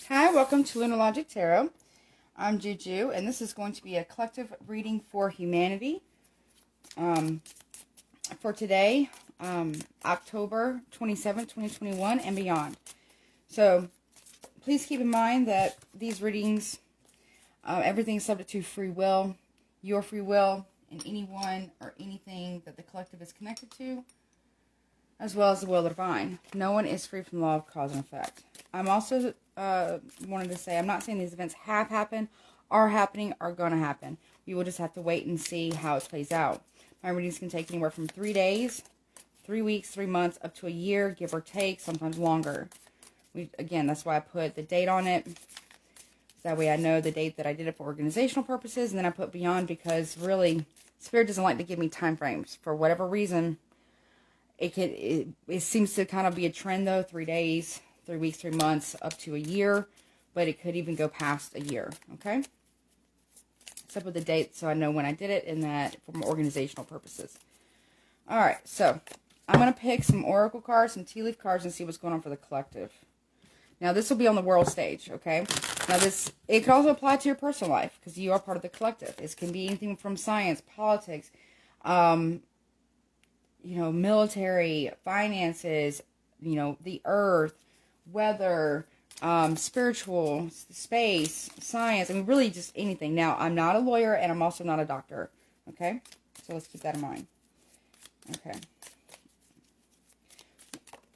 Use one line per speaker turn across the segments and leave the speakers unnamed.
Hi, welcome to Lunar Logic Tarot. I'm Juju, and this is going to be a collective reading for humanity for today, October 27, 2021, and beyond. So, please keep in mind that these readings, everything is subject to free will, your free will, and anyone or anything that the collective is connected to, as well as the will of the divine. No one is free from the law of cause and effect. I'm also wanted to say, I'm not saying these events have happened, are happening, are going to happen. We will just have to wait and see how it plays out. My readings can take anywhere from 3 days, 3 weeks, 3 months, up to a year, give or take, sometimes longer. Again, that's why I put the date on it. That way I know the date that I did it for organizational purposes, and then I put beyond because really, Spirit doesn't like to give me time frames. For whatever reason, it seems to kind of be a trend though, 3 days, 3 weeks, 3 months, up to a year, but it could even go past a year, okay? Except with the date so I know when I did it and that for organizational purposes. All right, so I'm going to pick some oracle cards, some tea leaf cards, and see what's going on for the collective. Now, this will be on the world stage, okay? Now, it could also apply to your personal life because you are part of the collective. This can be anything from science, politics, military, finances, the earth, weather, spiritual, space, science. I mean, really just anything. Now, I'm not a lawyer and I'm also not a doctor. Okay? So let's keep that in mind. Okay.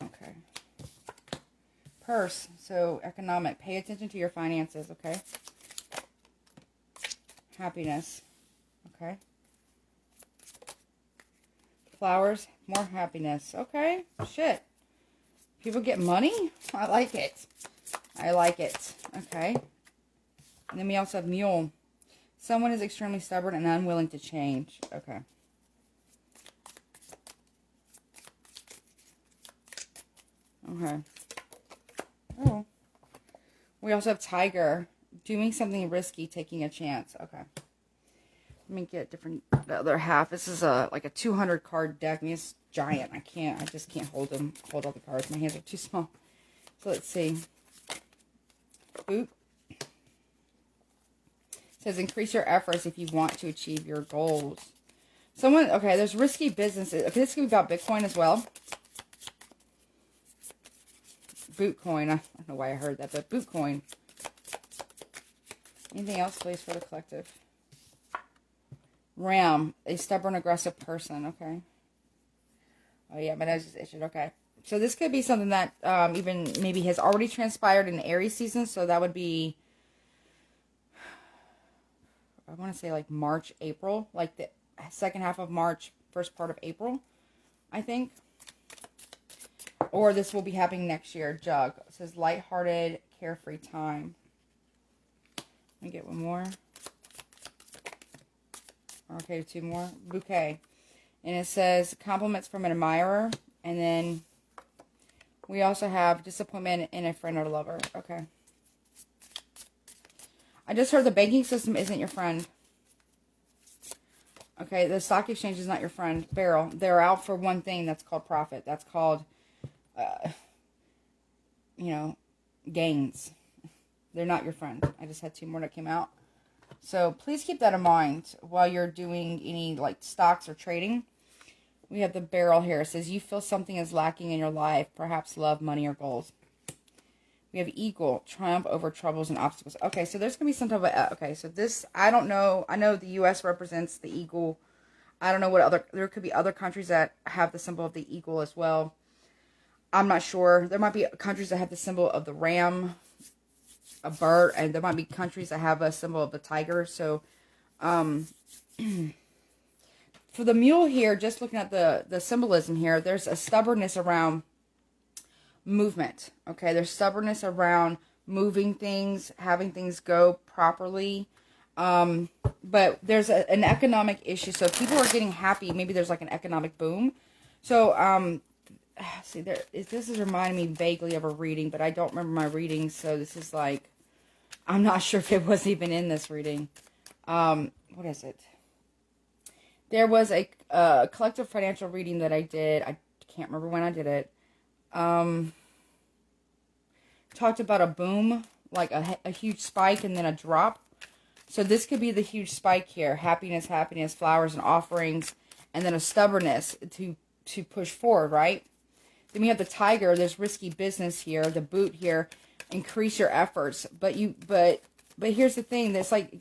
Okay. Purse. So economic. Pay attention to your finances. Okay? Happiness. Okay? Flowers. More happiness. Okay? Shit. People get money? I like it. I like it. Okay. And then we also have mule. Someone is extremely stubborn and unwilling to change. Okay. Okay. Oh. We also have tiger. Doing something risky, taking a chance. Okay. Let me get the other half. This is like a 200 card deck. I mean, it's giant. I just can't hold all the cards. My hands are too small. So let's see. Boot. It says increase your efforts if you want to achieve your goals. Okay, there's risky businesses. Okay, this could be about Bitcoin as well. Bootcoin. I don't know why I heard that, but Bootcoin. Anything else, please, for the collective? Ram, a stubborn, aggressive person. Okay. Oh, yeah, my nose is itching. Okay. So this could be something that even maybe has already transpired in the Aries season. So that would be, I want to say like March, April. Like the second half of March, first part of April, I think. Or this will be happening next year. Jug. It says lighthearted, carefree time. Let me get one more. Okay, 2 more. Bouquet. And it says compliments from an admirer. And then we also have disappointment in a friend or lover. Okay. I just heard the banking system isn't your friend. Okay, the stock exchange is not your friend. Barrel. They're out for one thing. That's called profit. That's called, gains. They're not your friend. I just had 2 more that came out. So please keep that in mind while you're doing any like stocks or trading. We have the barrel here. It says you feel something is lacking in your life, perhaps love, money, or goals. We have eagle, triumph over troubles and obstacles. Okay, so there's going to be some type of, okay, so this, I don't know. I know the U.S. represents the eagle. I don't know what there could be other countries that have the symbol of the eagle as well. I'm not sure. There might be countries that have the symbol of the ram, a bird, and there might be countries that have a symbol of the tiger. So for the mule here, just looking at the symbolism here, there's a stubbornness around movement. Okay, there's stubbornness around moving things, having things go properly. But there's an economic issue. So people are getting happy. Maybe there's like an economic boom. So see, this is reminding me vaguely of a reading, but I don't remember my reading. So this is like, I'm not sure if it was even in this reading. What is it? There was a collective financial reading that I did. I can't remember when I did it. Talked about a boom, like a huge spike and then a drop. So this could be the huge spike here. Happiness, happiness, flowers and offerings, and then a stubbornness to push forward, right? Then we have the tiger. There's risky business here. The boot here. Increase your efforts. But here's the thing. That's like,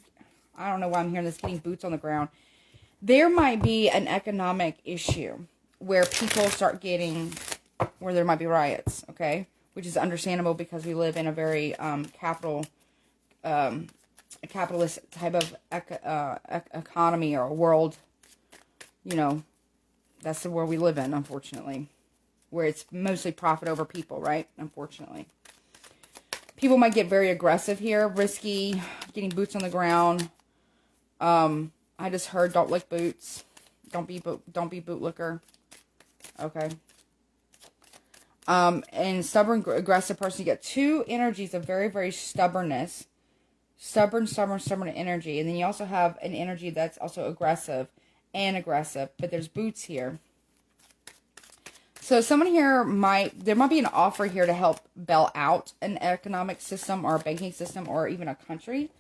I don't know why I'm hearing this, getting boots on the ground. There might be an economic issue where people start getting, where there might be riots, okay? Which is understandable because we live in a very capitalist type of economy or world. You know, that's the world we live in, unfortunately. Where it's mostly profit over people, right? Unfortunately. People might get very aggressive here. Risky, getting boots on the ground. I just heard, don't lick boots. Don't be bootlicker. Okay. And stubborn, aggressive person. You get two energies of very, very stubbornness. Stubborn energy. And then you also have an energy that's also aggressive and aggressive. But there's boots here. So someone here there might be an offer here to help bail out an economic system or a banking system or even a country.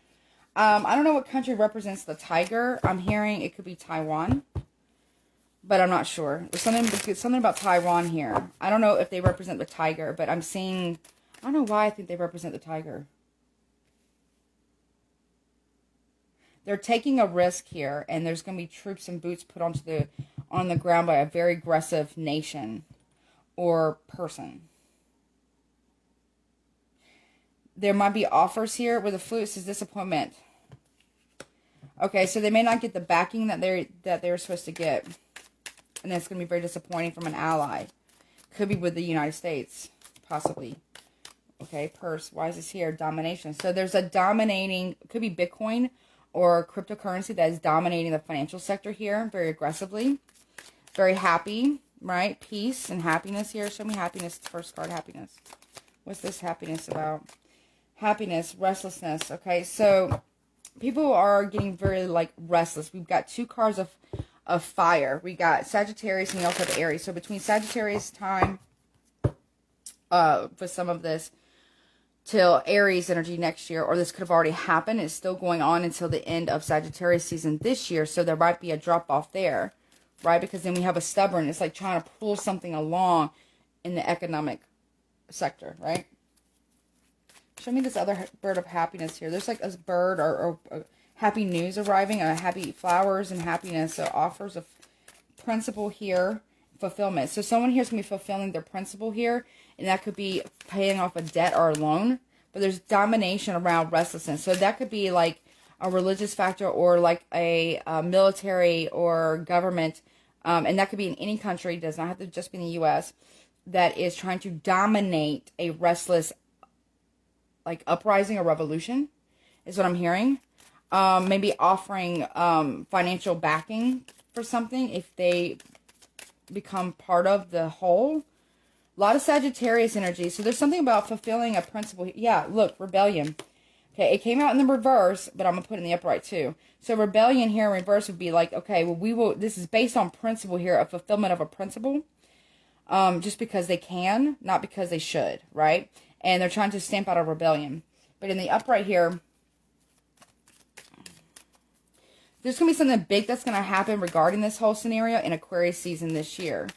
I don't know what country represents the tiger. I'm hearing it could be Taiwan, but I'm not sure. There's something about Taiwan here. I don't know if they represent the tiger, but I'm seeing, I don't know why I think they represent the tiger. They're taking a risk here, and there's going to be troops and boots put on the ground by a very aggressive nation or person. There might be offers here with the flute. It says disappointment. Okay, so they may not get the backing that they're supposed to get, and that's going to be very disappointing from an ally. Could be with the United States, possibly. Okay, purse. Why is this here? Domination. So there's a dominating. Could be Bitcoin or cryptocurrency that is dominating the financial sector here very aggressively. Very happy, right? Peace and happiness here. Show me happiness. First card, happiness. What's this happiness about? Happiness, restlessness. Okay, so people are getting very, like, restless. We've got two cards of fire. We got Sagittarius and we also have Aries. So between Sagittarius time, for some of this, till Aries energy next year, or this could have already happened. It's still going on until the end of Sagittarius season this year, so there might be a drop-off there, right? Because then we have a stubborn, it's like trying to pull something along in the economic sector, right? Show me this other bird of happiness here. There's like a bird or happy news arriving, happy flowers and happiness, so offers of principle here, fulfillment. So someone here is going to be fulfilling their principle here, and that could be paying off a debt or a loan. But there's domination around restlessness. So that could be like a religious factor or like a military or government. And that could be in any country. It does not have to just be in the U.S. that is trying to dominate a restless, like, uprising or revolution is what I'm hearing. Maybe offering financial backing for something if they become part of the whole. A lot of Sagittarius energy. So there's something about fulfilling a principle. Yeah, look, rebellion. Okay, it came out in the reverse, but I'm going to put it in the upright too. So rebellion here in reverse would be like, okay, well, this is based on principle here, a fulfillment of a principle. Just because they can, not because they should, right? And they're trying to stamp out a rebellion. But in the upright here, there's going to be something big that's going to happen regarding this whole scenario in Aquarius season this year.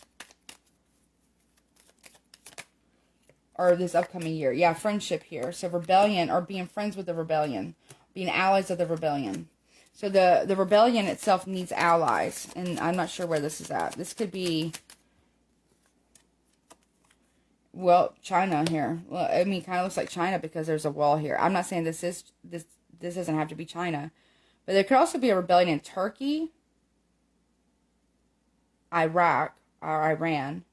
Or this upcoming year. Yeah, friendship here. So rebellion, or being friends with the rebellion. Being allies of the rebellion. So the rebellion itself needs allies. And I'm not sure where this is at. This could be, well, China here. Well, I mean, kind of looks like China because there's a wall here. I'm not saying this doesn't have to be China. But there could also be a rebellion in Turkey, Iraq, or Iran,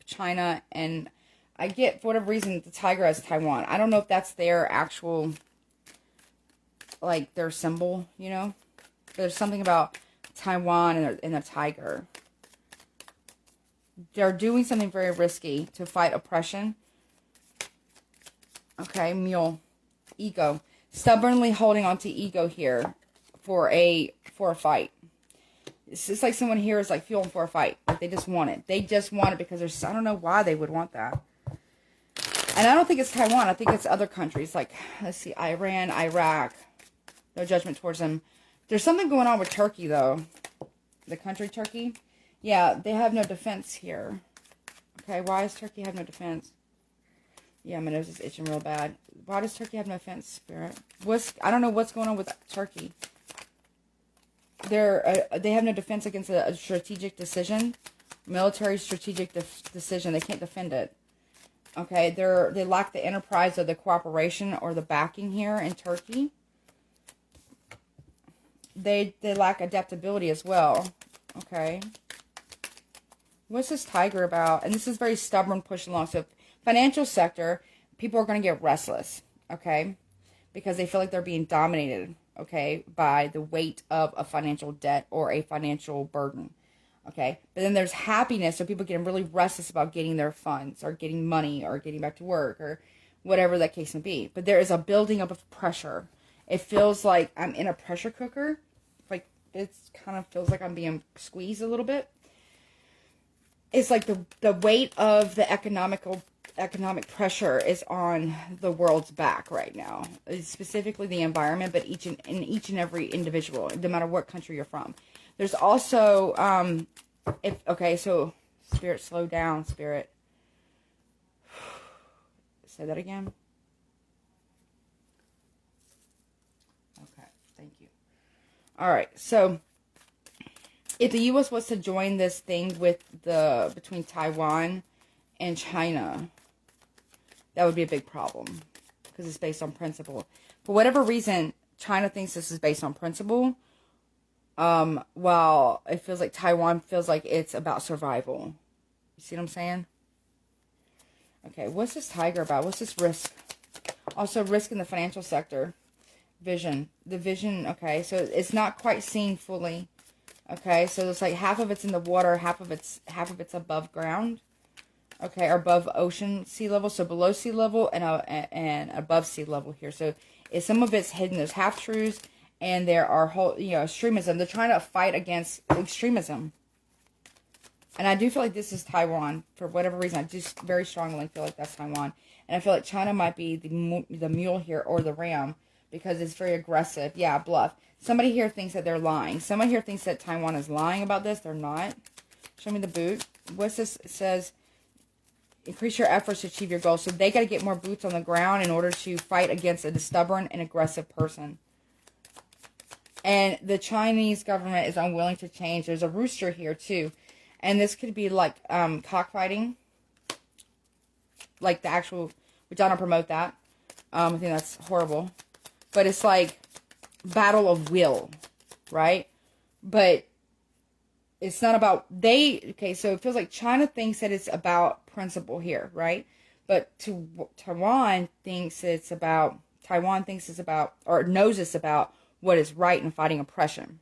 China, and I get, for whatever reason, the tiger has Taiwan. I don't know if that's their actual, like, their symbol, you know? There's something about Taiwan and the tiger. They're doing something very risky to fight oppression. Okay, mule. Ego. Stubbornly holding on to ego here for a fight. It's just like someone here is like fueling for a fight. Like they just want it. They just want it because there's, I don't know why they would want that. And I don't think it's Taiwan. I think it's other countries. Like, let's see, Iran, Iraq. No judgment towards them. There's something going on with Turkey, though. The country Turkey. Yeah, they have no defense here. Okay, why does Turkey have no defense? Yeah, my nose is itching real bad. Why does Turkey have no defense, Spirit? I don't know what's going on with Turkey. They have no defense against a strategic decision. Military strategic decision. They can't defend it. Okay, they lack the enterprise or the cooperation or the backing here in Turkey. They lack adaptability as well. Okay. What's this tiger about? And this is very stubborn, pushing along. So financial sector, people are going to get restless. Okay. Because they feel like they're being dominated. Okay. By the weight of a financial debt or a financial burden. Okay. But then there's happiness. So people getting really restless about getting their funds or getting money or getting back to work or whatever that case may be. But there is a building up of pressure. It feels like I'm in a pressure cooker. Like, it kind of feels like I'm being squeezed a little bit. It's like the weight of the economic pressure is on the world's back right now. It's specifically the environment, but each and every individual, no matter what country you're from. There's also, so Spirit, slow down, Spirit. Say that again. Okay, thank you. All right, so if the U.S. was to join this thing between Taiwan and China, that would be a big problem because it's based on principle. For whatever reason, China thinks this is based on principle, while it feels like Taiwan feels like it's about survival. You see what I'm saying? Okay, what's this tiger about? What's this risk? Also, risk in the financial sector. Vision. The vision, okay, so it's not quite seen fully. Okay, so it's like half of it's in the water, half of it's above ground. Okay, or above ocean sea level, so below sea level and above sea level here. So some of it's hidden. There's half truths, and there are extremism. They're trying to fight against extremism. And I do feel like this is Taiwan for whatever reason. I just very strongly feel like that's Taiwan, and I feel like China might be the mule here or the ram because it's very aggressive. Yeah, bluff. Somebody here thinks that they're lying. Somebody here thinks that Taiwan is lying about this. They're not. Show me the boot. What's this? It says, increase your efforts to achieve your goals. So they got to get more boots on the ground in order to fight against a stubborn and aggressive person. And the Chinese government is unwilling to change. There's a rooster here too. And this could be like cockfighting. Like the actual, which I don't promote that. I think that's horrible. But it's like battle of will, right? But it's not about okay, so it feels like China thinks that it's about principle here, right? But Taiwan thinks it's about, or knows it's about what is right in fighting oppression.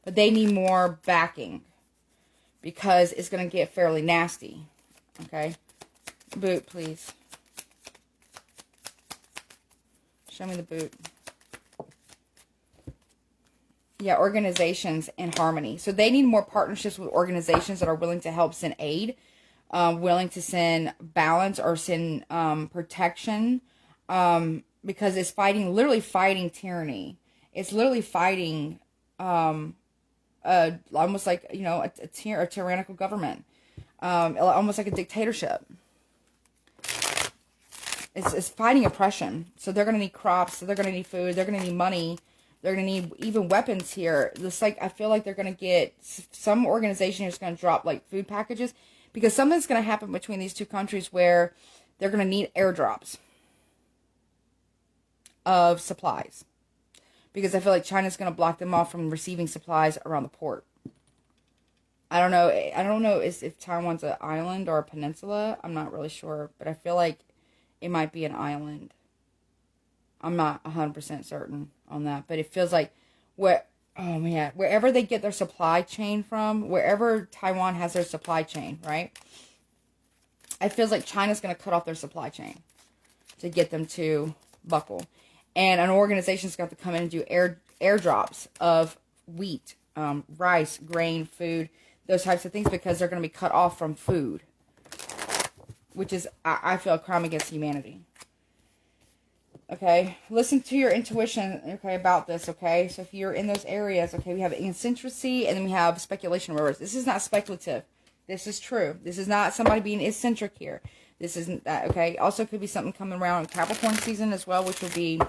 But they need more backing because it's going to get fairly nasty, okay? Boot, please. Show me the boot. Yeah, organizations in harmony. So they need more partnerships with organizations that are willing to help send aid, willing to send balance or send protection, because it's literally fighting tyranny. It's literally fighting almost like, a tyrannical government, almost like a dictatorship. It's fighting oppression. So they're going to need crops. So they're going to need food. They're going to need money. They're going to need even weapons here. It's like, I feel like they're going to get, some organization is going to drop like food packages because something's going to happen between these two countries where they're going to need airdrops of supplies. Because I feel like China's going to block them off from receiving supplies around the port. I don't know if Taiwan's an island or a peninsula. I'm not really sure. But I feel like it might be an island. I'm not 100% certain on that. But it feels like wherever they get their supply chain from, wherever Taiwan has their supply chain, right? It feels like China's going to cut off their supply chain to get them to buckle. And an organization's got to come in and do airdrops of wheat, rice, grain, food, those types of things because they're going to be cut off from food. which is, I feel, a crime against humanity. Okay, listen to your intuition, okay, about this, okay? So if you're in those areas, okay, we have eccentricity, and then we have speculation reverse. This is not speculative. This is true. This is not somebody being eccentric here. This isn't that, okay? Also could be something coming around in Capricorn season as well, which would be,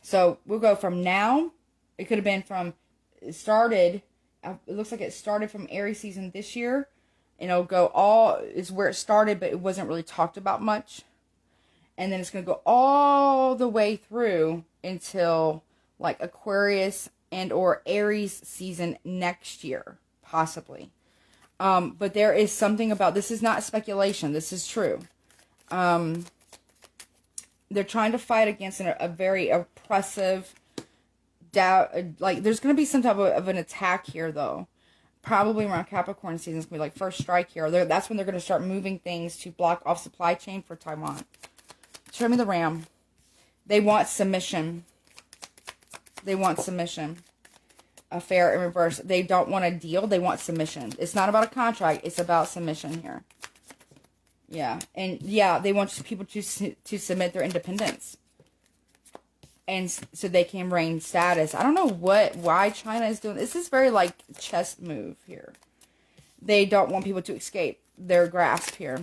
so we'll go from now, it could have been from, it started, it looks like it started from Aries season this year, and it'll go all, is where it started, but it wasn't really talked about much. And then it's going to go all the way through until like Aquarius and or Aries season next year, possibly. But there is something about, this is not speculation. This is true. They're trying to fight against a very oppressive doubt. Like there's going to be some type of an attack here though. Probably around Capricorn season. It's going to be like first strike here. That's when they're going to start moving things to block off supply chain for Taiwan. Show me the ram. They want submission. They want submission. Affair in reverse. They don't want a deal. They want submission. It's not about a contract. It's about submission here. Yeah. And yeah, they want people to submit their independence. And so they can reign status. I don't know why China is doing this. This is very like chess move here. They don't want people to escape their grasp here.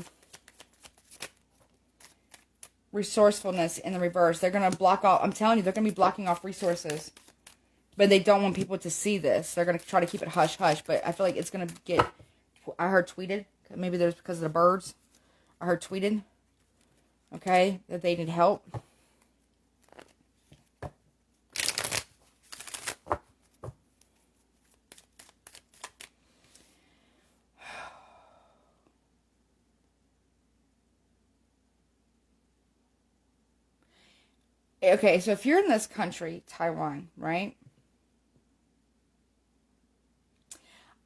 Resourcefulness in the reverse. They're going to block off. I'm telling you, they're going to be blocking off resources. But they don't want people to see this. They're going to try to keep it hush-hush. But I feel like it's going to get, I heard tweeted. Maybe there's because of the birds. I heard tweeted. Okay. That they need help. Okay, so if you're in this country, Taiwan, right?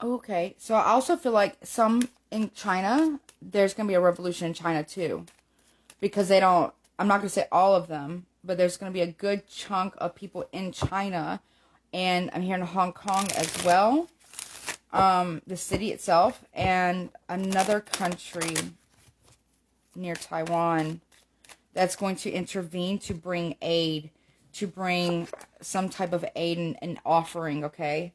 Okay, so I also feel like some in China, there's going to be a revolution in China too. Because they don't, I'm not going to say all of them, but there's going to be a good chunk of people in China. And I'm here in Hong Kong as well. The city itself. And another country near Taiwan that's going to intervene to bring aid, to bring some type of aid and offering, okay?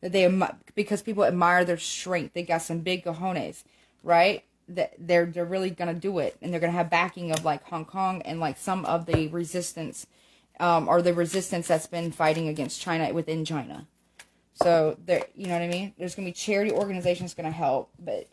That they, because people admire their strength. They got some big cojones, right? That they're really gonna do it, and they're gonna have backing of like Hong Kong and like some of the resistance, or the resistance that's been fighting against China within China. So there, you know what I mean? There's gonna be charity organizations gonna help, but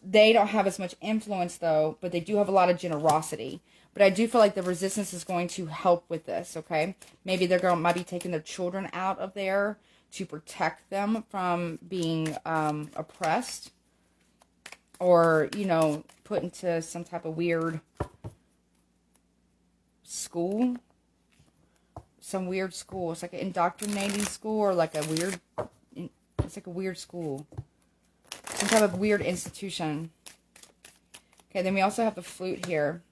they don't have as much influence though, but they do have a lot of generosity. But I do feel like the resistance is going to help with this, okay? Maybe they're might be taking their children out of there to protect them from being oppressed. Or, you know, put into some type of weird school. Some weird school. It's like an indoctrinating school or like a weird, it's like a weird school. Some type of weird institution. Okay, then we also have the flute here.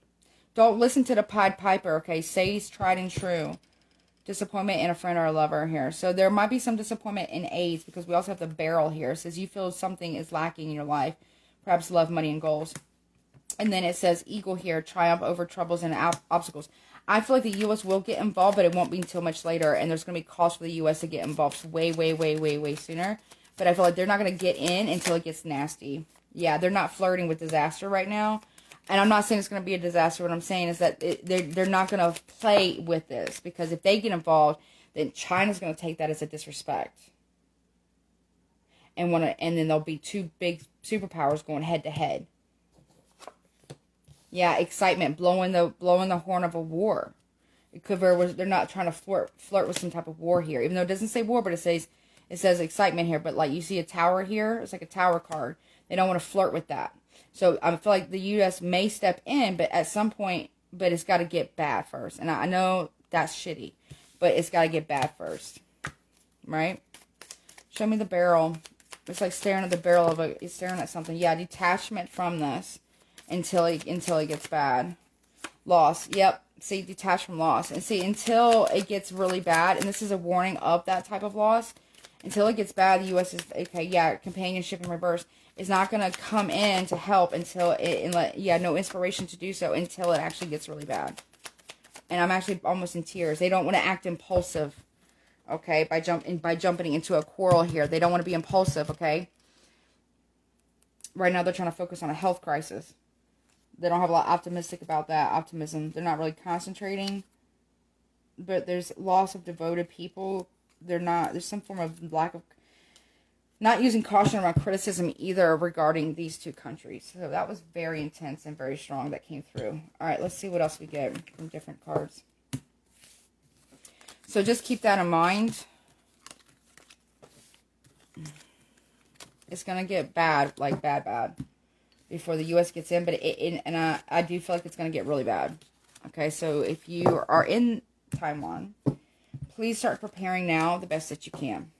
Don't listen to the Pied Piper, okay? Say's tried and true. Disappointment in a friend or a lover here. So there might be some disappointment in AIDS because we also have the barrel here. It says you feel something is lacking in your life. Perhaps love, money, and goals. And then it says eagle here. Triumph over troubles and obstacles. I feel like the U.S. will get involved, but it won't be until much later. And there's going to be calls for the U.S. to get involved way, way, way, way, way sooner. But I feel like they're not going to get in until it gets nasty. Yeah, they're not flirting with disaster right now. And I'm not saying it's going to be a disaster. What I'm saying is that they're not going to play with this. Because if they get involved, then China's going to take that as a disrespect. And then there'll be two big superpowers going head to head. Yeah, excitement, blowing the horn of a war. It could they're not trying to flirt with some type of war here. Even though it doesn't say war, but it says excitement here. But like you see a tower here, it's like a tower card. They don't want to flirt with that. So I feel like the U.S. may step in, but at some point, but it's got to get bad first. And I know that's shitty, but it's got to get bad first, right? Show me the barrel. It's like staring at the barrel of it's staring at something. Yeah, detachment from this until it gets bad. Loss. Yep. See, detach from loss. And see, until it gets really bad, and this is a warning of that type of loss, until it gets bad, the U.S. is, okay, yeah, companionship in reverse. is not going to come in to help until no inspiration to do so until it actually gets really bad. And I'm actually almost in tears. They don't want to act impulsive, okay, by jumping into a quarrel here. They don't want to be impulsive, okay? Right now they're trying to focus on a health crisis. They don't have a lot optimistic about that optimism. They're not really concentrating. But there's loss of devoted people. There's some form of lack of, not using caution around criticism either regarding these two countries. So that was very intense and very strong that came through. All right, let's see what else we get from different cards. So just keep that in mind. It's going to get bad, like bad, before the U.S. gets in. But I do feel like it's going to get really bad. Okay, so if you are in Taiwan, please start preparing now the best that you can.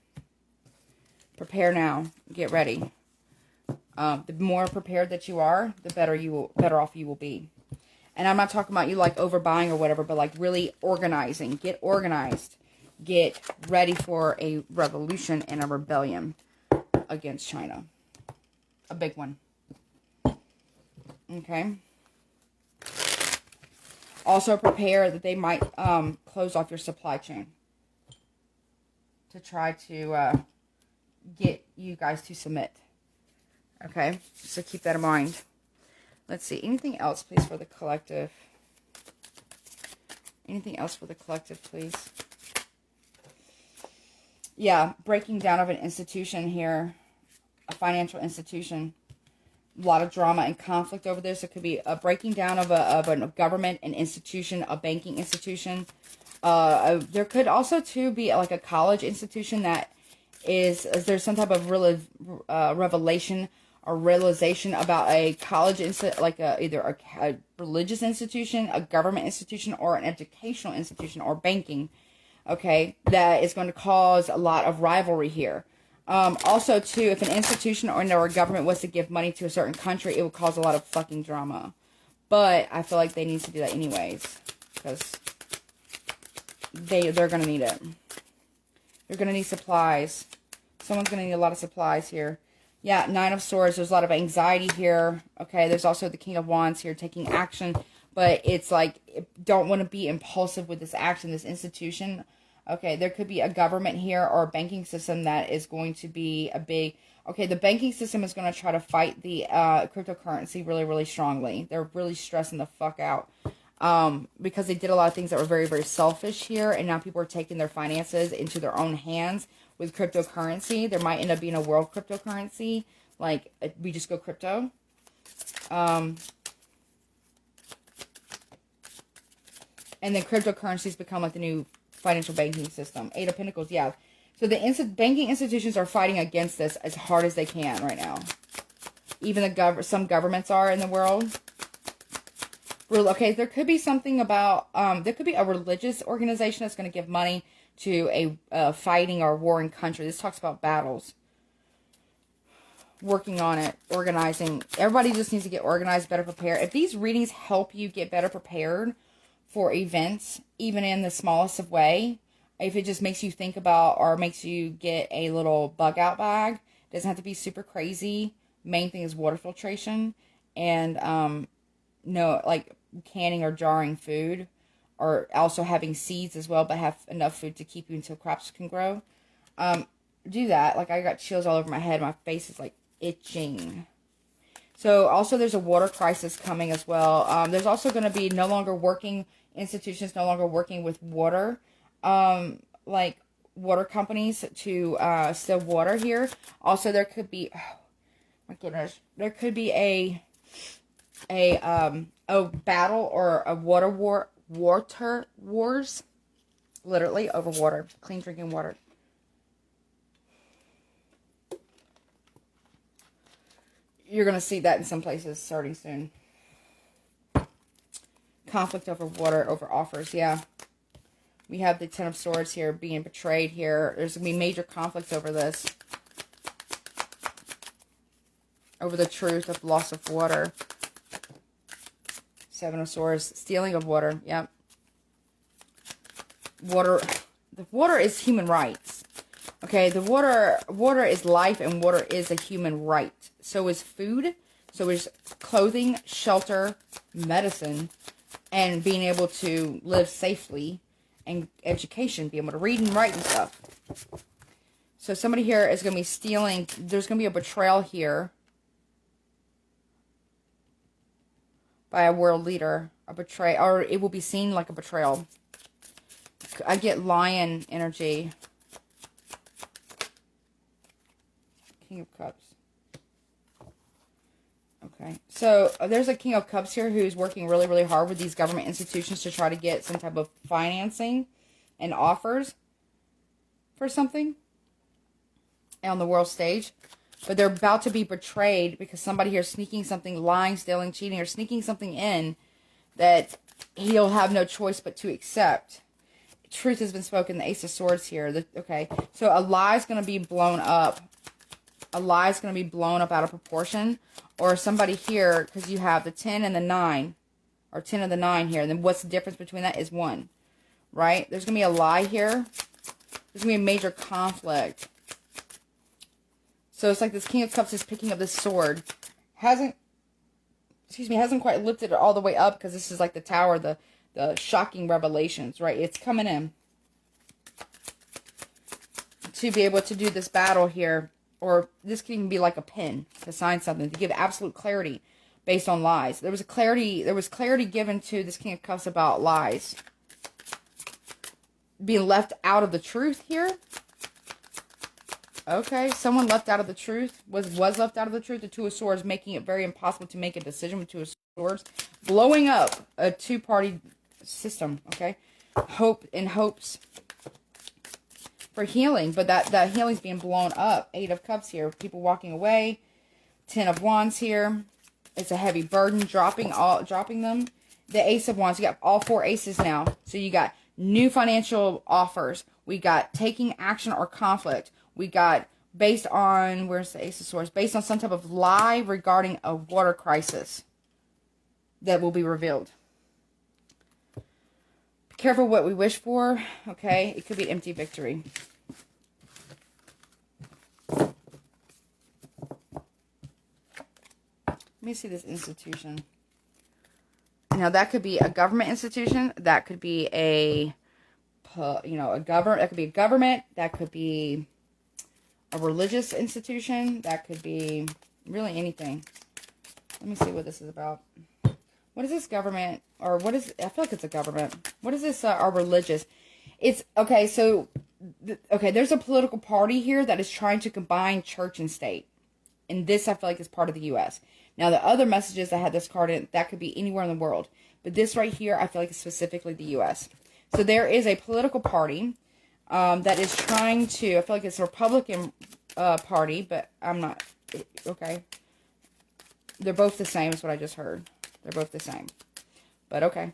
Prepare now. Get ready. The more prepared that you are, the better off you will be. And I'm not talking about you like overbuying or whatever, but like really organizing. Get organized. Get ready for a revolution and a rebellion against China. A big one. Okay. Also prepare that they might close off your supply chain to try to get you guys to submit. Okay, so keep that in mind. Let's see. Anything else, please, for the collective? Anything else for the collective, please? Yeah, breaking down of an institution here. A financial institution. A lot of drama and conflict over this. It could be a breaking down of a government, an institution, a banking institution. There could also, too, be like a college institution that there's some type of revelation or realization about a college, like either a religious institution, a government institution, or an educational institution, or banking, okay, that is going to cause a lot of rivalry here. Also, too, if an institution or a government was to give money to a certain country, it would cause a lot of fucking drama. But I feel like they need to do that anyways, because they're going to need it. They're going to need supplies. Someone's going to need a lot of supplies here. Yeah, Nine of Swords. There's a lot of anxiety here. Okay, there's also the King of Wands here, taking action. But it's like, don't want to be impulsive with this action, this institution. Okay, there could be a government here or a banking system that is going to be a big... Okay, the banking system is going to try to fight the cryptocurrency really, really strongly. They're really stressing the fuck out. Because they did a lot of things that were very, very selfish here. And now people are taking their finances into their own hands with cryptocurrency. There might end up being a world cryptocurrency. Like, we just go crypto. And then cryptocurrencies become like the new financial banking system. Eight of Pentacles, yeah. So the banking institutions are fighting against this as hard as they can right now. Even some governments are in the world. Okay, there could be something about, there could be a religious organization that's going to give money to a fighting or warring country. This talks about battles. Working on it, organizing. Everybody just needs to get organized, better prepared. If these readings help you get better prepared for events, even in the smallest of way, if it just makes you think about or makes you get a little bug out bag, doesn't have to be super crazy. Main thing is water filtration and no, like canning or jarring food, or also having seeds as well, but have enough food to keep you until crops can grow. Do that. Like, I got chills all over my head. My face is like itching. So also there's a water crisis coming as well. There's also going to be institutions no longer working with water, like water companies to still water here. Also, there could be, oh my goodness, there could be a battle or a water wars, literally over water, clean drinking water. You're going to see that in some places starting soon. Conflict over water, over offers, yeah. We have the Ten of Swords here being betrayed here. There's going to be major conflicts over this. Over the truth of loss of water. Seven of Swords, stealing of water, yep. The water is human rights. Okay, the water is life, and water is a human right. So is food. So is clothing, shelter, medicine, and being able to live safely, and education, being able to read and write and stuff. So somebody here is going to be stealing. There's going to be a betrayal here by a world leader. A betrayal, or it will be seen like a betrayal. I get lion energy. King of Cups. Okay, so there's a King of Cups here who's working really, really hard with these government institutions to try to get some type of financing and offers for something on the world stage. But they're about to be betrayed because somebody here is sneaking something, lying, stealing, cheating, or sneaking something in that he'll have no choice but to accept. Truth has been spoken, the Ace of Swords here. Okay, so a lie is going to be blown up. A lie is going to be blown up out of proportion. Or somebody here, because you have the 10 and the 9, or 10 and the 9 here. And then what's the difference between that is 1, right? There's going to be a lie here. There's going to be a major conflict. So it's like this King of Cups is picking up this sword. Hasn't quite lifted it all the way up, because this is like the tower, the shocking revelations, right? It's coming in to be able to do this battle here. Or this could even be like a pen to sign something, to give absolute clarity based on lies. There was clarity given to this King of Cups about lies being left out of the truth here. Okay, someone left out of the truth, was left out of the truth. The Two of Swords, making it very impossible to make a decision with Two of Swords, blowing up a two-party system. Okay, hope and hopes for healing, but that healing's being blown up. 8 of Cups here, people walking away. 10 of Wands here. It's a heavy burden, dropping them. The Ace of Wands, you got all 4 aces now. So you got new financial offers. We got taking action or conflict. We got based on, where's the Ace of Swords? Based on some type of lie regarding a water crisis that will be revealed. Careful what we wish for, okay? It could be empty victory. Let me see this institution. Now, that could be a government institution. That could be a government. That could be a government. That could be a religious institution. That could be really anything. Let me see what this is about. What is this government, or what is, I feel like it's a government. What is this, our religious? It's, okay, so, okay, there's a political party here that is trying to combine church and state. And this, I feel like, is part of the U.S. Now, the other messages that had this card in, that could be anywhere in the world. But this right here, I feel like, is specifically the U.S. So there is a political party that is trying to, I feel like it's a Republican party, but I'm not, okay. They're both the same, is what I just heard. They're both the same. But okay.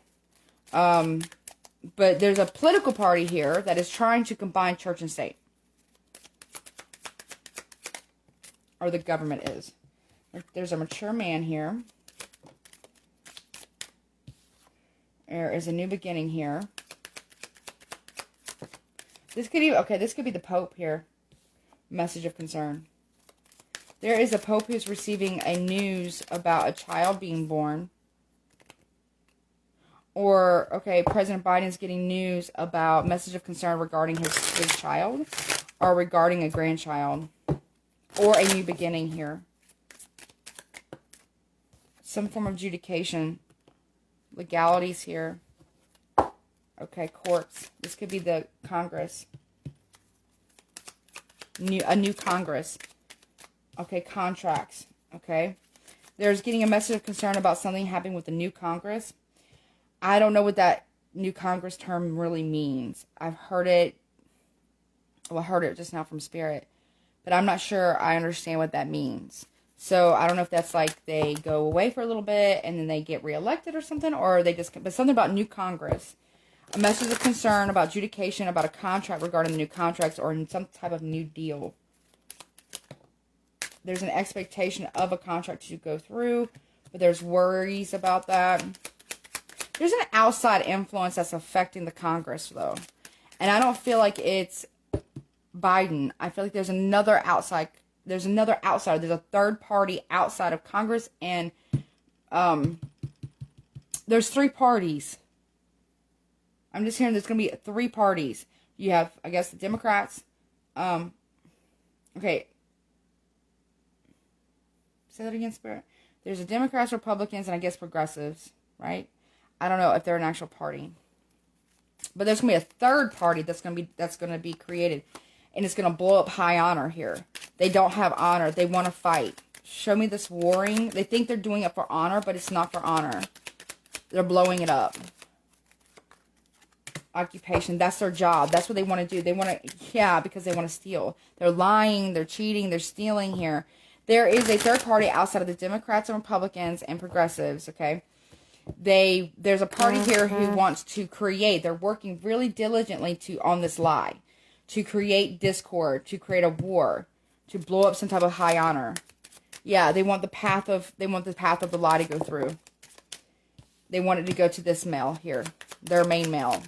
But there's a political party here that is trying to combine church and state. Or the government is. There's a mature man here. There is a new beginning here. This could even, okay, this could be the Pope here. Message of concern. There is a Pope who's receiving a news about a child being born. Or, okay, President Biden's getting news about message of concern regarding his child. Or regarding a grandchild. Or a new beginning here. Some form of adjudication. Legalities here. Okay, courts. This could be the Congress. A new Congress. Okay, contracts. Okay. There's getting a message of concern about something happening with the new Congress. I don't know what that new Congress term really means. I've heard it. Well, I heard it just now from Spirit. But I'm not sure I understand what that means. So I don't know if that's like they go away for a little bit and then they get reelected or something. Or they just, but something about new Congress. A message of concern about adjudication, about a contract regarding the new contracts or some type of new deal. There's an expectation of a contract to go through, but there's worries about that. There's an outside influence that's affecting the Congress, though. And I don't feel like it's Biden. I feel like there's another outsider. There's a third party outside of Congress, and there's 3 parties. I'm just hearing there's going to be 3 parties. You have, I guess, the Democrats. Okay. Say that again, Spirit. There's the Democrats, Republicans, and I guess progressives, right? I don't know if they're an actual party. But there's going to be a third party that's going to be created. And it's going to blow up high honor here. They don't have honor. They want to fight. Show me this warring. They think they're doing it for honor, but it's not for honor. They're blowing it up. Occupation. That's their job. That's what they want to do. They want to, yeah, because they want to steal. They're lying. They're cheating. They're stealing here. There is a third party outside of the Democrats and Republicans and progressives, okay? There's a party here who wants to create. They're working really diligently on this lie. To create discord. To create a war. To blow up some type of high honor. Yeah, they want the path of the lie to go through. They want it to go to this male here. Their main male.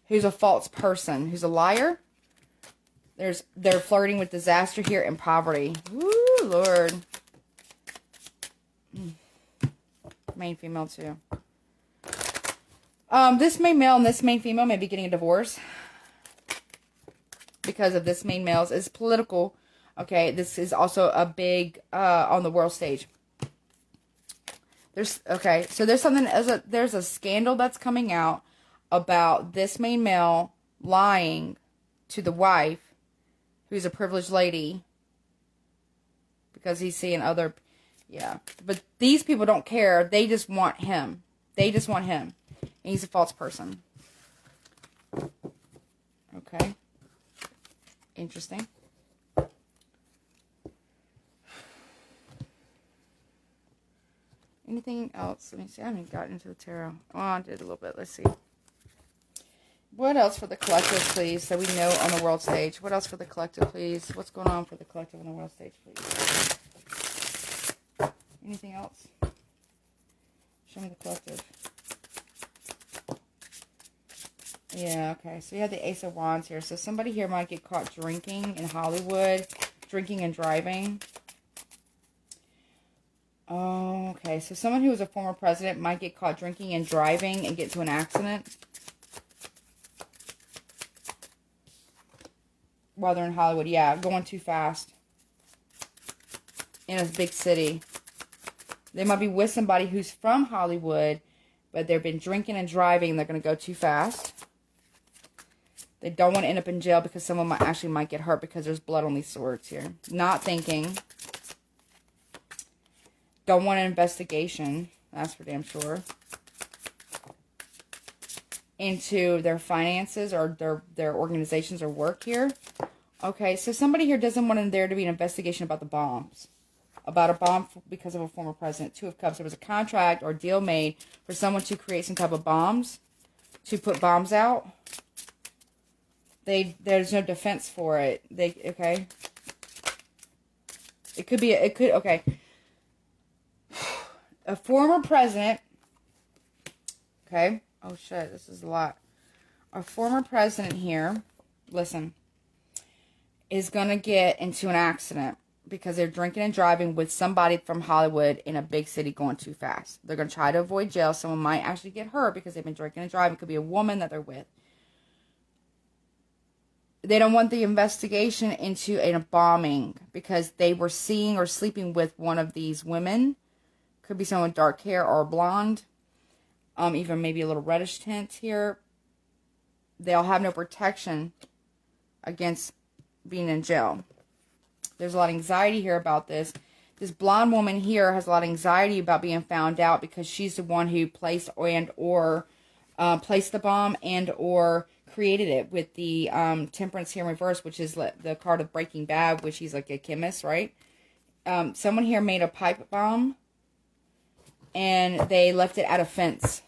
Who's a false person. Who's a liar. They're flirting with disaster here and poverty. Woo, Lord. Main female too. This main male and this main female may be getting a divorce. Because of this main male's is political. Okay, this is also a big on the world stage. So there's something there's a scandal that's coming out about this main male lying to the wife, who's a privileged lady, because he's seeing other, yeah. But these people don't care. They just want him. They just want him. And he's a false person. Okay. Interesting. Anything else? Let me see. I haven't gotten into the tarot. Oh, I did a little bit. Let's see. What else for the collective, please, so we know on the world stage? What else for the collective, please? What's going on for the collective on the world stage, please? Anything else? Show me the collective. Yeah, okay. So you have the Ace of Wands here. So somebody here might get caught drinking in Hollywood. Drinking and driving. Oh, okay. So someone who was a former president might get caught drinking and driving and get into an accident. While they're in Hollywood. Yeah, going too fast. In a big city. They might be with somebody who's from Hollywood, but they've been drinking and driving and they're going to go too fast. They don't want to end up in jail because someone might get hurt because there's blood on these swords here. Not thinking. Don't want an investigation. That's for damn sure. Into their finances or their organizations or work here. Okay, so somebody here doesn't want there to be an investigation about the bombs. About a bomb because of a former president. 2 of Cups. There was a contract or deal made for someone to create some type of bombs. To put bombs out. There's no defense for it. Okay. It could be, okay. A former president. Okay. Oh, shit. This is a lot. A former president here, listen, is going to get into an accident because they're drinking and driving with somebody from Hollywood in a big city going too fast. They're going to try to avoid jail. Someone might actually get hurt because they've been drinking and driving. It could be a woman that they're with. They don't want the investigation into a bombing because they were seeing or sleeping with one of these women. Could be someone with dark hair or blonde. Even maybe a little reddish tint here. They'll have no protection against being in jail. There's a lot of anxiety here about this. This blonde woman here has a lot of anxiety about being found out because she's the one who placed placed the bomb and or created it with the Temperance here in reverse, which is the card of Breaking Bad, which he's like a chemist, right? Someone here made a pipe bomb and they left it at a fence.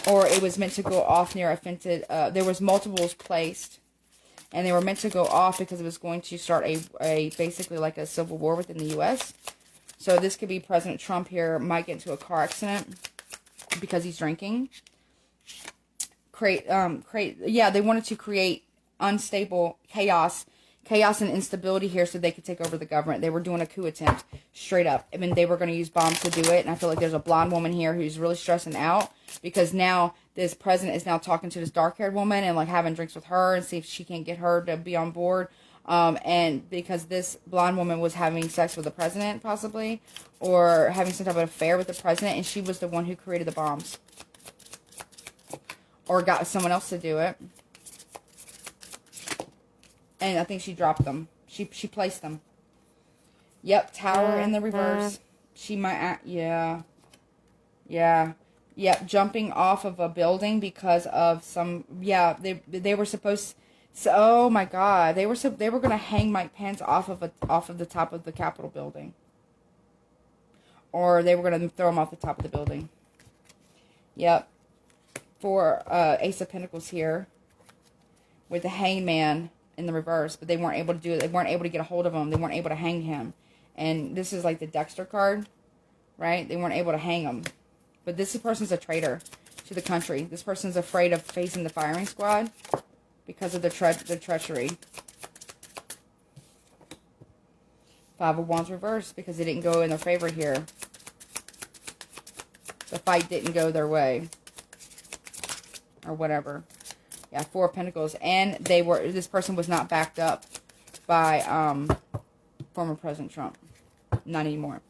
Or it was meant to go off near a fence. There was multiples placed. And they were meant to go off because it was going to start a basically like a civil war within the U.S. So this could be President Trump here might get into a car accident because he's drinking. Yeah, they wanted to create unstable chaos chaos and instability here so they could take over the government. They were doing a coup attempt, straight up. I mean, they were going to use bombs to do it. And I feel like there's a blonde woman here who's really stressing out because now this president is now talking to this dark-haired woman and like having drinks with her and see if she can't get her to be on board. And because this blonde woman was having sex with the president, possibly, or having some type of affair with the president, and she was the one who created the bombs. Or got someone else to do it. And I think she dropped them. She placed them. Yep, tower in the reverse. She might, yeah. Yeah. Yep, jumping off of a building because of some, yeah, they were supposed, so, oh my God, they were going to hang Mike Pence off of the top of the Capitol building. Or they were going to throw him off the top of the building. Yep. For Ace of Pentacles here. With the hangman in the reverse. But they weren't able to do it. They weren't able to get a hold of him. They weren't able to hang him. And this is like the Dexter card. Right? They weren't able to hang him. But this person's a traitor to the country. This person's afraid of facing the firing squad. Because of their treachery. Five of Wands reversed. Because it didn't go in their favor here. The fight didn't go their way. Or whatever. Yeah, Four of Pentacles. And this person was not backed up by former President Trump. Not anymore.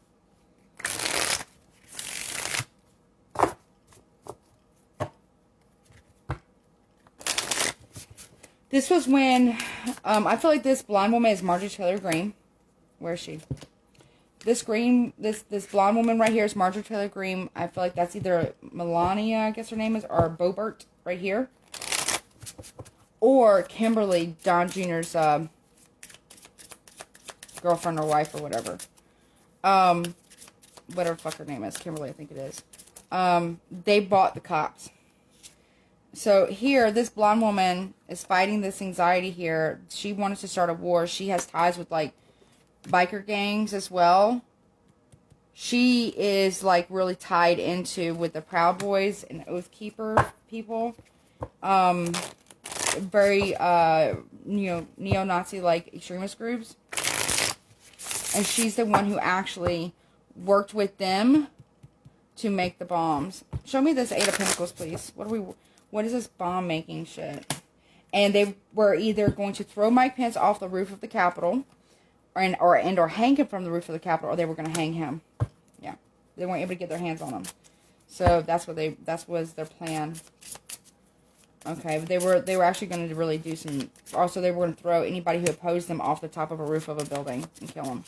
This was when, I feel like this blonde woman is Marjorie Taylor Greene. Where is she? This blonde woman right here is Marjorie Taylor Greene. I feel like that's either Melania, I guess her name is, or Boebert right here. Or Kimberly, Don Jr.'s girlfriend or wife or whatever. Whatever fuck her name is. Kimberly, I think it is. They bought the cops. So here, this blonde woman is fighting this anxiety here. She wanted to start a war. She has ties with, like, biker gangs as well. She is, like, really tied into with the Proud Boys and Oath Keeper people. Very, neo-Nazi, like, extremist groups. And she's the one who actually worked with them to make the bombs. Show me this Eight of Pentacles, please. What is this bomb making shit? And they were either going to throw Mike Pence off the roof of the Capitol, or hang him from the roof of the Capitol, or they were going to hang him. Yeah, they weren't able to get their hands on him. So that was their plan. Okay, but they were actually going to really do some. Also, they were going to throw anybody who opposed them off the top of a roof of a building and kill them.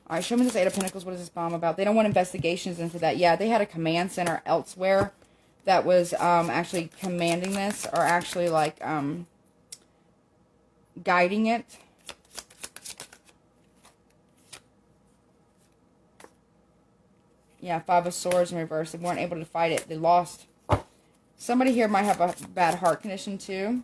All right, show me this Eight of Pentacles. What is this bomb about? They don't want investigations into that. Yeah, they had a command center elsewhere that was actually commanding this, or actually like guiding it. Yeah, Five of Swords in reverse. They weren't able to fight it. They lost. Somebody here might have a bad heart condition too.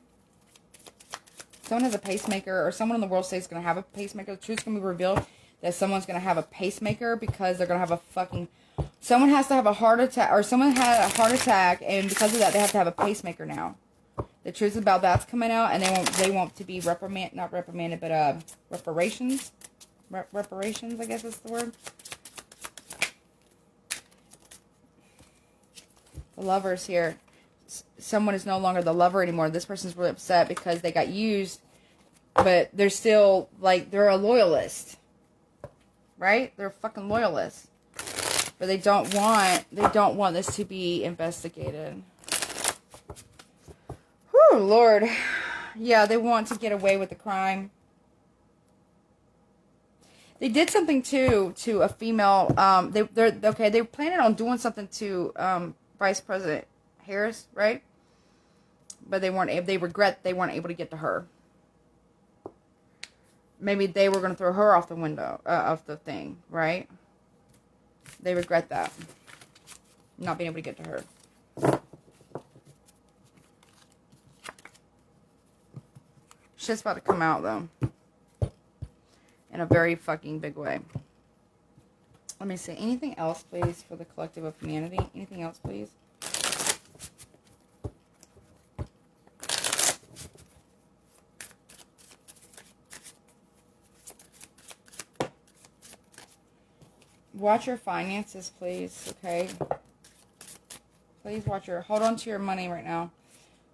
Someone has a pacemaker, or someone in the world states is going to have a pacemaker. The truth's going to be revealed that someone's going to have a pacemaker because they're going to have a fucking... Someone has to have a heart attack, or someone had a heart attack, and because of that, they have to have a pacemaker now. The truth about that's coming out, and they want to be not reprimanded, but reparations. Reparations, I guess is the word. The Lovers here. Someone is no longer the lover anymore. This person's really upset because they got used, but they're still, like, they're a loyalist. Right? They're a fucking loyalist. But they don't want this to be investigated. Whew, Lord. Yeah, they want to get away with the crime. They did something too to a female. They're planning on doing something to Vice President Harris, right? But they weren't able. They regret they weren't able to get to her. Maybe they were going to throw her off the window of the thing, right? They regret that. Not being able to get to her. Shit's about to come out, though. In a very fucking big way. Let me see. Anything else, please, for the collective of humanity? Anything else, please? Watch your finances, please, okay? Please watch your... Hold on to your money right now.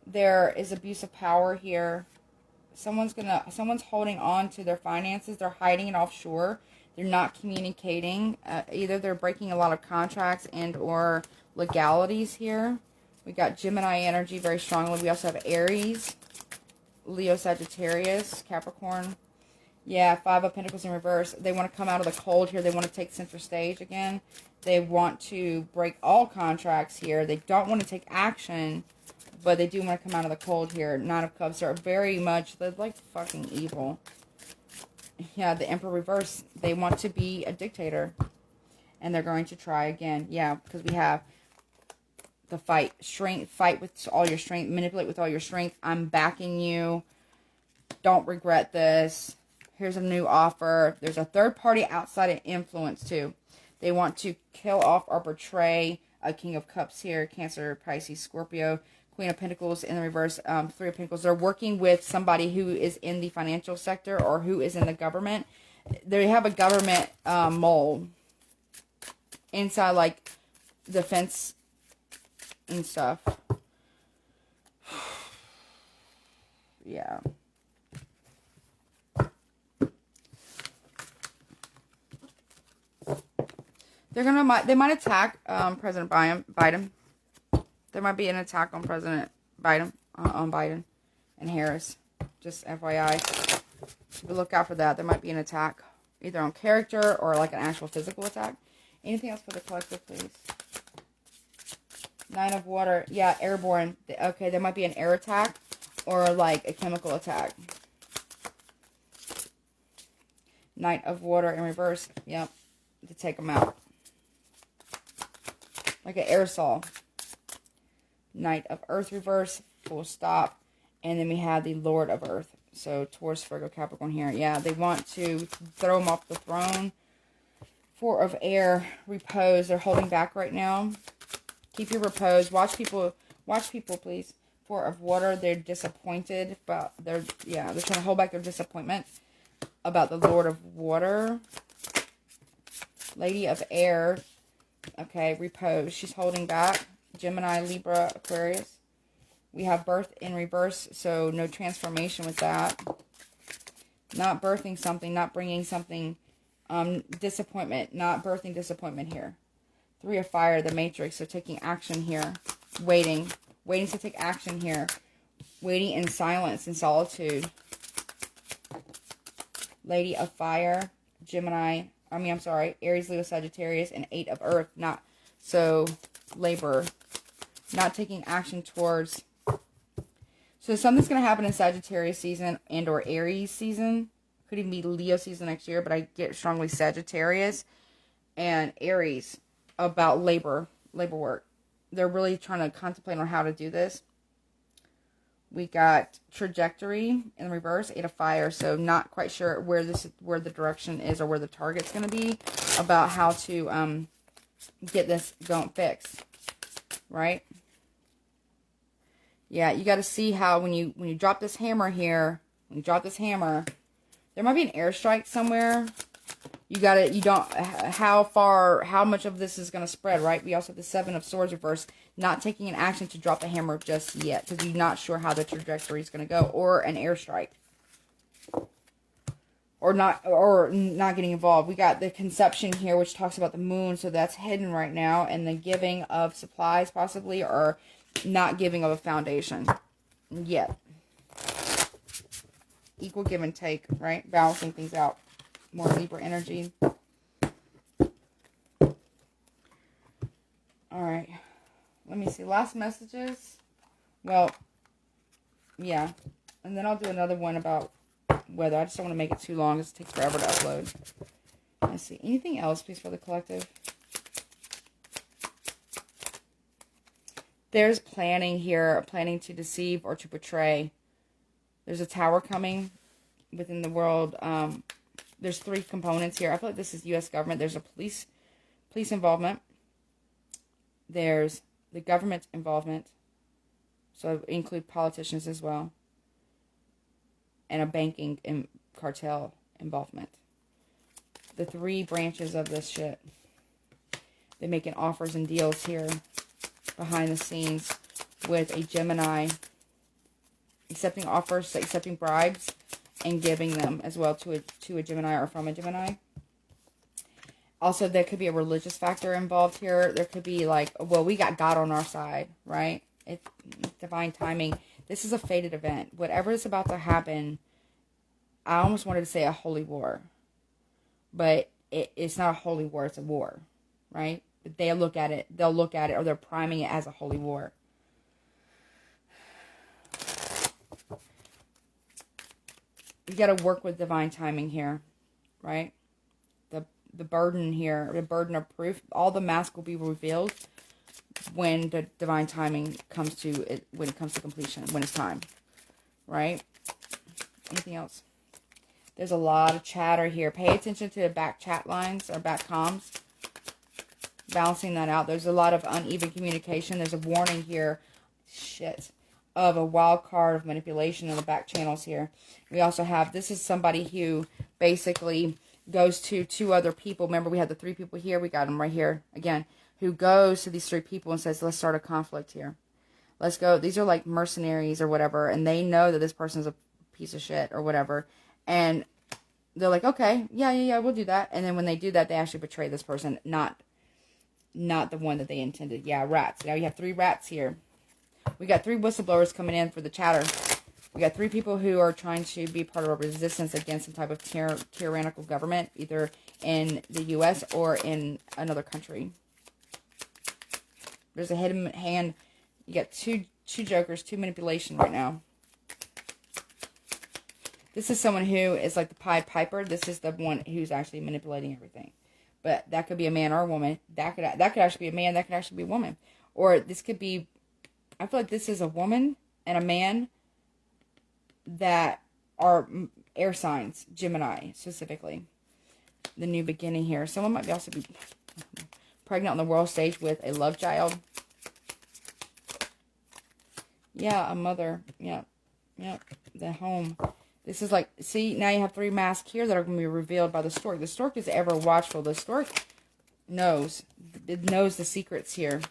There is abuse of power here. Someone's holding on to their finances. They're hiding it offshore. They're not communicating. Either they're breaking a lot of contracts and or legalities here. We got Gemini energy very strongly. We also have Aries, Leo, Sagittarius, Capricorn. Yeah, Five of Pentacles in reverse. They want to come out of the cold here. They want to take center stage again. They want to break all contracts here. They don't want to take action, but they do want to come out of the cold here. Nine of Cups are very much, they're like fucking evil. Yeah, the Emperor reverse. They want to be a dictator. And they're going to try again. Yeah, because we have the fight. Strength, fight with all your strength. Manipulate with all your strength. I'm backing you. Don't regret this. Here's a new offer. There's a third party outside of influence too. They want to kill off or betray a King of Cups here. Cancer, Pisces, Scorpio. Queen of Pentacles in the reverse. Three of Pentacles. They're working with somebody who is in the financial sector or who is in the government. They have a government mole inside, like, defense and stuff. Yeah. They might attack President Biden. There might be an attack on President Biden, on Biden and Harris. Just FYI. But look out for that. There might be an attack, either on character or like an actual physical attack. Anything else for the collective, please? Nine of Water. Yeah, airborne. Okay, there might be an air attack or like a chemical attack. Knight of Water in reverse. Yep. To take them out. Like an aerosol. Knight of Earth reverse. Full stop. And then we have the Lord of Earth. So Taurus, Virgo, Capricorn here. Yeah, they want to throw them off the throne. Four of Air. Repose. They're holding back right now. Keep your repose. Watch people, please. Four of Water. They're disappointed, but they're trying to hold back their disappointment about the Lord of Water. Lady of Air. Okay, repose. She's holding back. Gemini, Libra, Aquarius. We have birth in reverse, so no transformation with that. Not birthing something, not bringing something. Disappointment, not birthing disappointment here. Three of Fire, the Matrix, so taking action here. Waiting to take action here. Waiting in silence and solitude. Lady of Fire, Aries, Leo, Sagittarius, and Eight of Earth. Labor. Not taking action towards. So something's going to happen in Sagittarius season and or Aries season. Could even be Leo season next year, but I get strongly Sagittarius and Aries about labor work. They're really trying to contemplate on how to do this. We got Trajectory in reverse, Eight of Fire. So not quite sure where the direction is or where the target's going to be about how to get this going fixed, right? Yeah, you got to see how when you drop this hammer here, there might be an airstrike somewhere. How much of this is going to spread, right? We also have the Seven of Swords reverse, not taking an action to drop the hammer just yet, because you're not sure how the trajectory is going to go, or an airstrike. Or not getting involved. We got the Conception here, which talks about the moon, so that's hidden right now, and the giving of supplies, possibly, or not giving of a foundation yet. Equal give and take, right? Balancing things out. More Libra energy. Alright. Let me see. Last messages. Well, yeah. And then I'll do another one about weather. I just don't want to make it too long because it takes forever to upload. Let's see. Anything else, please, for the collective? There's planning here. Planning to deceive or to betray. There's a tower coming within the world. There's three components here. I feel like this is U.S. government. There's a police involvement. There's the government involvement. So include politicians as well. And a banking and cartel involvement. The three branches of this shit. They're making offers and deals here behind the scenes with a Gemini. Accepting offers, accepting bribes, and giving them as well to a Gemini or from a Gemini. Also, there could be a religious factor involved here. There could be like, well, we got God on our side, right? It's divine timing. This is a fated event. Whatever is about to happen, I almost wanted to say a holy war. But it's not a holy war, it's a war, right? But they'll look at it, or they're priming it as a holy war. You got to work with divine timing here, right? The burden here, the burden of proof, all the masks will be revealed when the divine timing comes to it, when it comes to completion, when it's time, right? Anything else? There's a lot of chatter here. Pay attention to the back chat lines or back comms. Balancing that out. There's a lot of uneven communication. There's a warning here. Shit. Of a wild card of manipulation in the back channels here. We also have, this is somebody who basically goes to 2 other people. Remember, we had the 3 people here. We got them right here again. Who goes to these 3 people and says, let's start a conflict here. Let's go. These are like mercenaries or whatever. And they know that this person's a piece of shit or whatever. And they're like, okay, yeah, we'll do that. And then when they do that, they actually betray this person. Not the one that they intended. Yeah, rats. Now you have 3 rats here. We got 3 whistleblowers coming in for the chatter. We got 3 people who are trying to be part of a resistance against some type of tyrannical government, either in the U.S. or in another country. There's a hidden hand. You got two jokers, 2 manipulation right now. This is someone who is like the Pied Piper. This is the one who's actually manipulating everything. But that could be a man or a woman. That could actually be a man. That could actually be a woman. Or this could be, I feel like this is a woman and a man that are air signs, Gemini specifically. The new beginning here. Someone might also be pregnant on the world stage with a love child. Yeah, a mother. Yeah. The home. This is like, see, now you have 3 masks here that are going to be revealed by the stork. The stork is ever watchful. The stork knows. It knows the secrets here.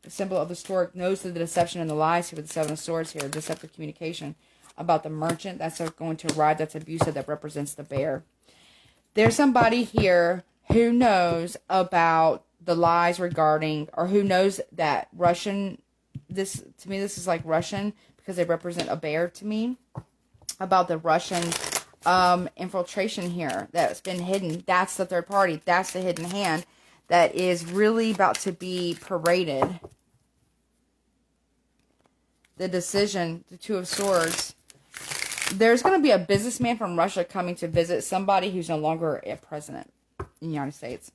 The symbol of the stork knows the deception and the lies here with the 7 of Swords here. Deceptive communication about the merchant that's going to arrive. That's abusive. That represents the bear. There's somebody here who knows about the lies regarding, or who knows that Russian, this, to me, this is like Russian because they represent a bear to me. About the Russian infiltration here that's been hidden. That's the third party. That's the hidden hand that is really about to be paraded. The decision, the 2 of Swords. There's going to be a businessman from Russia coming to visit somebody who's no longer a president in the United States.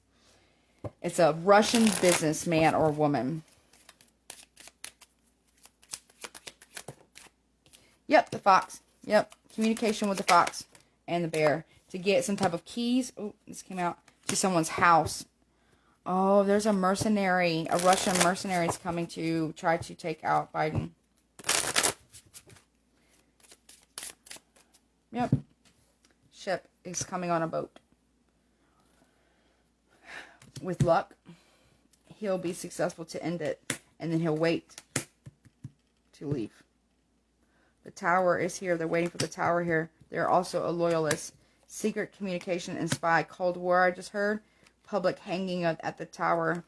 It's a Russian businessman or woman. Yep, the fox. Yep, communication with the fox and the bear to get some type of keys. Oh, this came out to someone's house. Oh, there's a mercenary, a Russian mercenary is coming to try to take out Biden. Yep, ship is coming on a boat. With luck, he'll be successful to end it, and then he'll wait to leave. The tower is here. They're waiting for the tower here. They're also a loyalist. Secret communication and spy. Cold War, I just heard. Public hanging at the tower.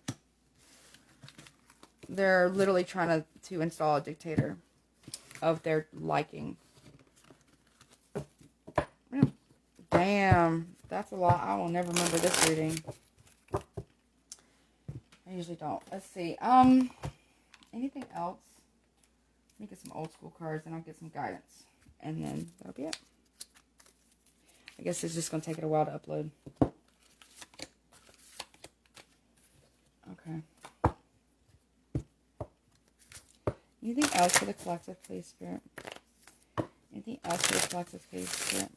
They're literally trying to install a dictator of their liking. Damn. That's a lot. I will never remember this reading. I usually don't. Let's see. Anything else? Let me get some old school cards and I'll get some guidance. And then that'll be it. I guess it's just going to take it a while to upload. Okay. Anything else for the collective, please, Spirit? Anything else for the collective, please, Spirit?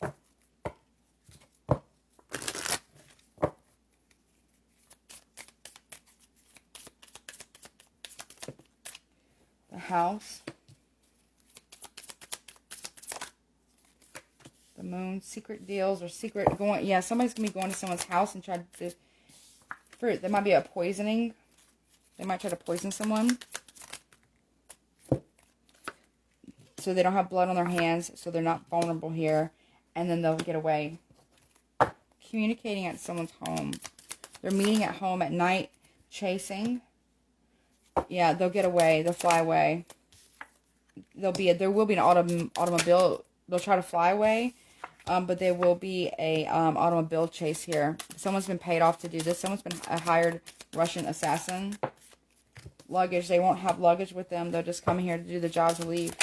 The house. The moon. Secret deals or secret going. Yeah, somebody's going to be going to someone's house and trying to fruit. There might be a poisoning. They might try to poison someone. So they don't have blood on their hands, so they're not vulnerable here. And then they'll get away. Communicating at someone's home. They're meeting at home at night, chasing. Yeah, they'll get away. They'll fly away. There will be an automobile. They'll try to fly away, but there will be a automobile chase here. Someone's been paid off to do this. Someone's been a hired Russian assassin. Luggage. They won't have luggage with them. They'll just come here to do the job to leave.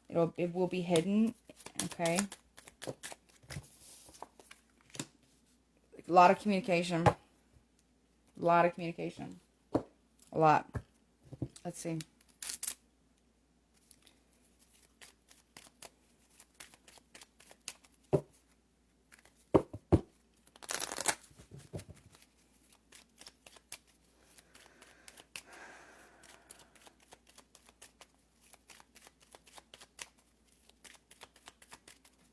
It will be hidden. Okay. A lot of communication. A lot of communication. A lot. Let's see.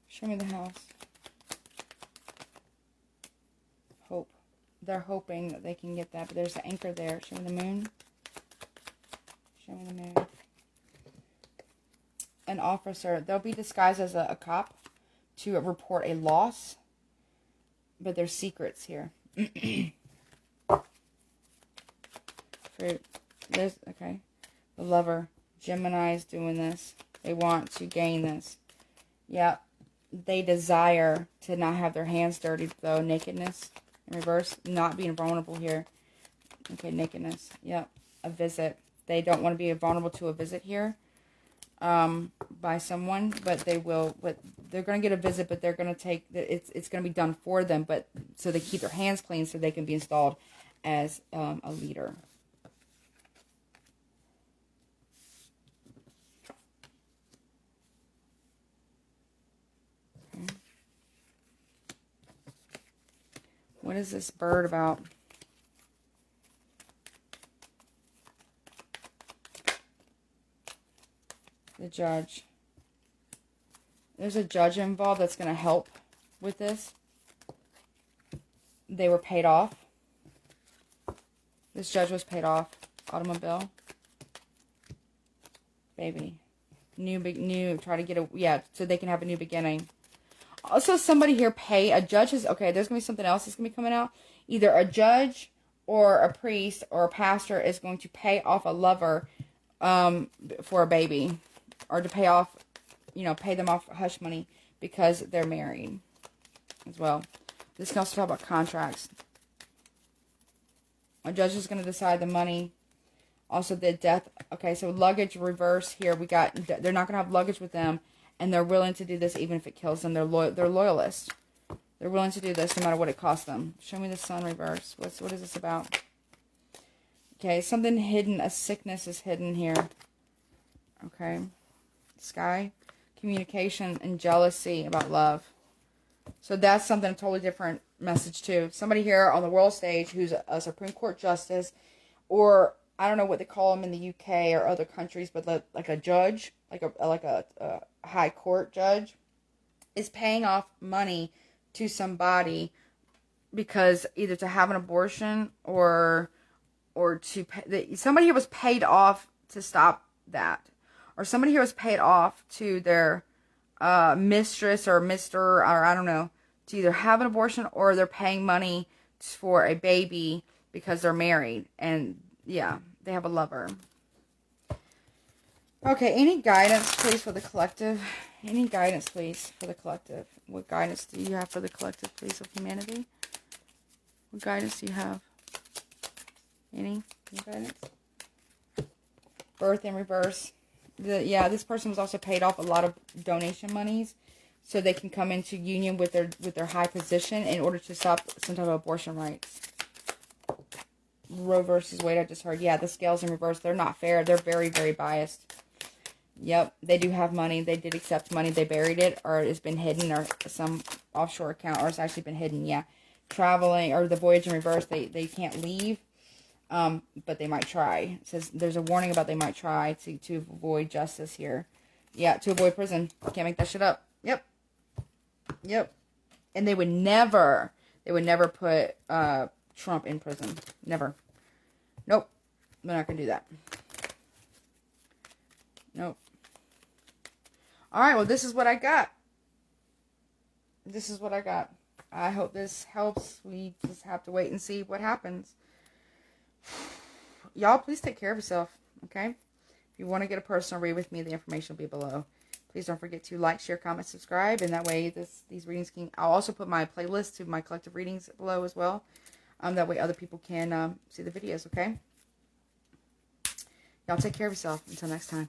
Show me the house. Hope. They're hoping that they can get that, but there's an anchor there. Show me the moon. Show me the moon. An officer. They'll be disguised as a cop to report a loss, but there's secrets here. Fruit. There's, okay. The lover. Gemini's doing this. They want to gain this. Yeah. They desire to not have their hands dirty, though. Nakedness in reverse. Not being vulnerable here. Okay, nakedness. Yep. A visit. They don't want to be vulnerable to a visit here by someone, but they will. But they're going to get a visit, but they're going to take it's going to be done for them. But so they keep their hands clean, so they can be installed as a leader. What is this bird about? The judge. There's a judge involved that's going to help with this. They were paid off. This judge was paid off. Automobile. Baby. New, try to get a, yeah, so they can have a new beginning. Also, somebody here pay, a judge is, okay, there's going to be something else that's going to be coming out. Either a judge or a priest or a pastor is going to pay off a lover for a baby. Or to pay off, pay them off hush money because they're married as well. This can also talk about contracts. A judge is going to decide the money. Also, the death. Okay, so luggage reverse here. We got, they're not going to have luggage with them. And they're willing to do this even if it kills them. They're loyalists. They're willing to do this no matter what it costs them. Show me the sun reverse. What is this about? Okay, something hidden. A sickness is hidden here. Okay. Sky. Communication and jealousy about love. So that's something, a totally different message too. Somebody here on the world stage who's a Supreme Court justice, or I don't know what they call them in the UK or other countries, but like a judge, like a high court judge, is paying off money to somebody because either to have an abortion or to pay, somebody here was paid off to stop that, or somebody here was paid off to their mistress or Mr. or I don't know, to either have an abortion or they're paying money for a baby because they're married and yeah, they have a lover. Okay, any guidance, please, for the collective? Any guidance, please, for the collective? What guidance do you have for the collective, please, of humanity? What guidance do you have? Any guidance? Birth in reverse. This person was also paid off a lot of donation monies so they can come into union with their high position in order to stop some type of abortion rights. Roe versus Wade, I just heard. Yeah, the scales in reverse. They're not fair. They're very, very biased. Yep, they do have money. They did accept money. They buried it, or it's been hidden, or some offshore account, or it's actually been hidden. Yeah, traveling, or the voyage in reverse. They can't leave, but they might try. It says there's a warning about they might try to avoid justice here. Yeah, to avoid prison. Can't make that shit up. Yep. And they would never put Trump in prison. Never. Nope. We're not going to do that. Nope. Alright, well, this is what I got. This is what I got. I hope this helps. We just have to wait and see what happens. Y'all, please take care of yourself, okay? If you want to get a personal read with me, the information will be below. Please don't forget to like, share, comment, subscribe, and that way these readings can... I'll also put my playlist to my collective readings below as well. That way other people can see the videos, okay? Y'all take care of yourself. Until next time.